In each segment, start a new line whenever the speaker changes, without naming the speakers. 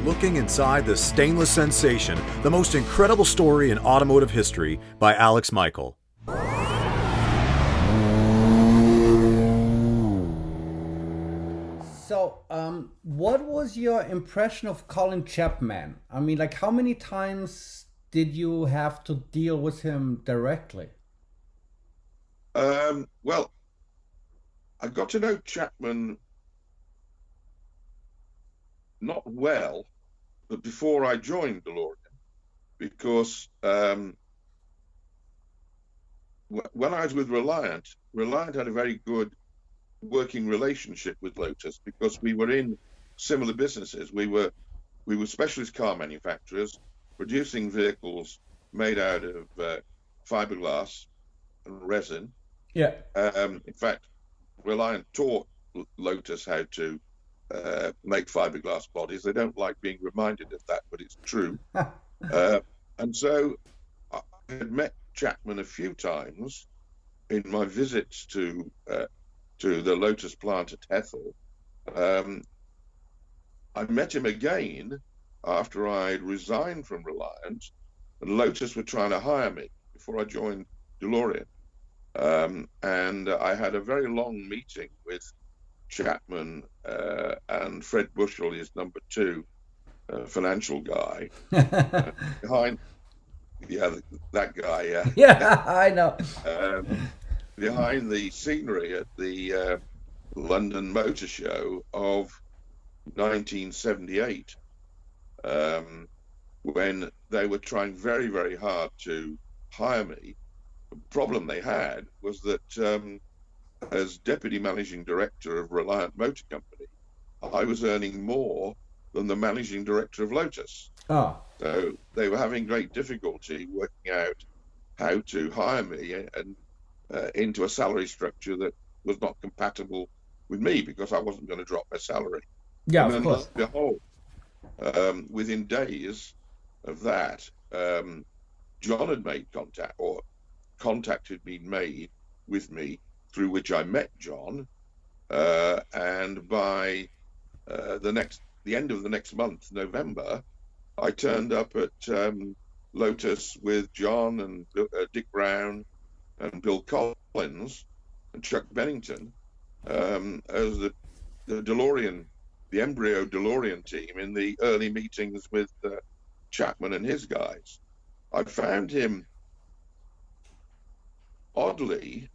Looking inside the stainless sensation, the most incredible story in automotive history by Alexx Michael.
So, what was your impression of Colin Chapman? I mean, like, how many times did you have to deal with him directly?
Well, I got to know Chapman not well, but before I joined DeLorean, because when I was with Reliant, Reliant had a very good working relationship with Lotus because we were in similar businesses. We were specialist car manufacturers producing vehicles made out of fiberglass and resin.
Yeah.
In fact, Reliant taught Lotus how to make fiberglass bodies. They don't like being reminded of that, but it's true. And so I had met Chapman a few times in my visits to the Lotus plant at Hethel. I met him again after I resigned from Reliant, and Lotus were trying to hire me before I joined DeLorean. And I had a very long meeting with Chapman and Fred Bushell, his number two financial guy, behind, that guy,
Yeah, I know.
behind the scenery at the London Motor Show of 1978, when they were trying very, very hard to hire me. The problem they had was that as deputy managing director of Reliant Motor Company, I was earning more than the managing director of Lotus.
Oh.
So they were having great difficulty working out how to hire me and into a salary structure that was not compatible with me because I wasn't going to drop my salary.
Yeah,
and
of
then,
course.
behold, within days of that, John had made contact, or contact had been made with me, through which I met John, and by the end of the next month, November, I turned up at Lotus with John and Dick Brown and Bill Collins and Chuck Bennington as the DeLorean, the embryo DeLorean team in the early meetings with Chapman and his guys. I found him oddly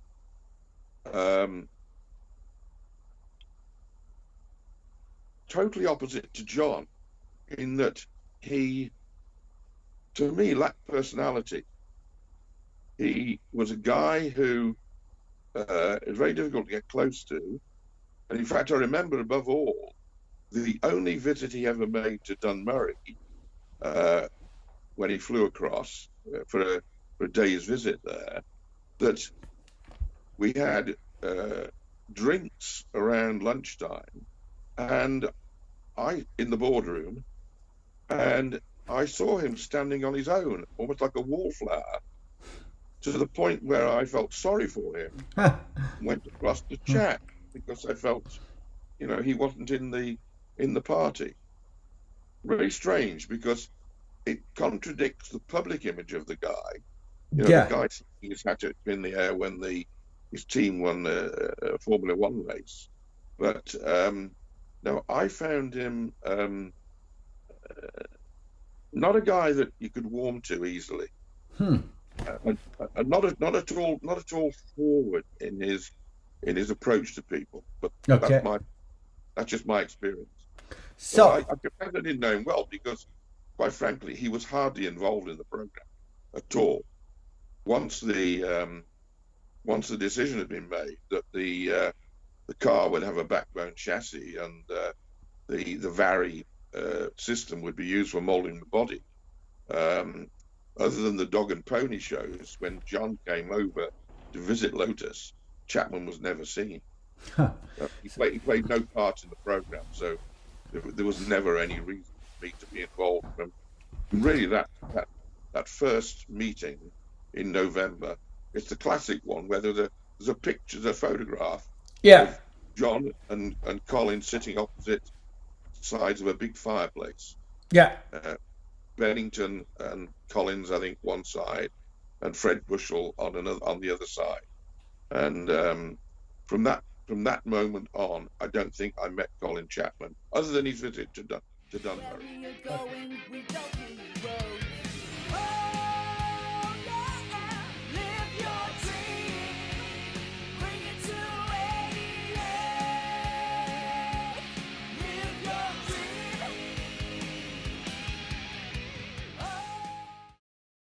totally opposite to John, in that he, to me, lacked personality. He was a guy who is very difficult to get close to. And in fact, I remember above all, the only visit he ever made to Dunmurry, when he flew across for a day's visit there, that we had drinks around lunchtime, and in the boardroom, and I saw him standing on his own, almost like a wallflower, to the point where I felt sorry for him. Went across to chat because I felt, he wasn't in the party. Really strange, because it contradicts the public image of the guy.
Yeah.
The guy sticking his hat in the air when his team won a Formula One race. But no, I found him not a guy that you could warm to easily, and not at all forward in his approach to people. But
Okay.
that's just my experience.
So,
I confess I didn't know him well because, quite frankly, he was hardly involved in the program at all. Once the decision had been made that the car would have a backbone chassis and the Barrie system would be used for molding the body, other than the dog and pony shows, when John came over to visit Lotus, Chapman was never seen. He played no part in the program, so there was never any reason for me to be involved. And really, that first meeting in November, it's the classic one where there's a picture, there's a photograph
yeah.
of John and Colin sitting opposite sides of a big fireplace.
Yeah.
Bennington and Collins, I think, one side, and Fred Bushell on the other side. And from that moment on, I don't think I met Colin Chapman, other than his visit to Dunbury.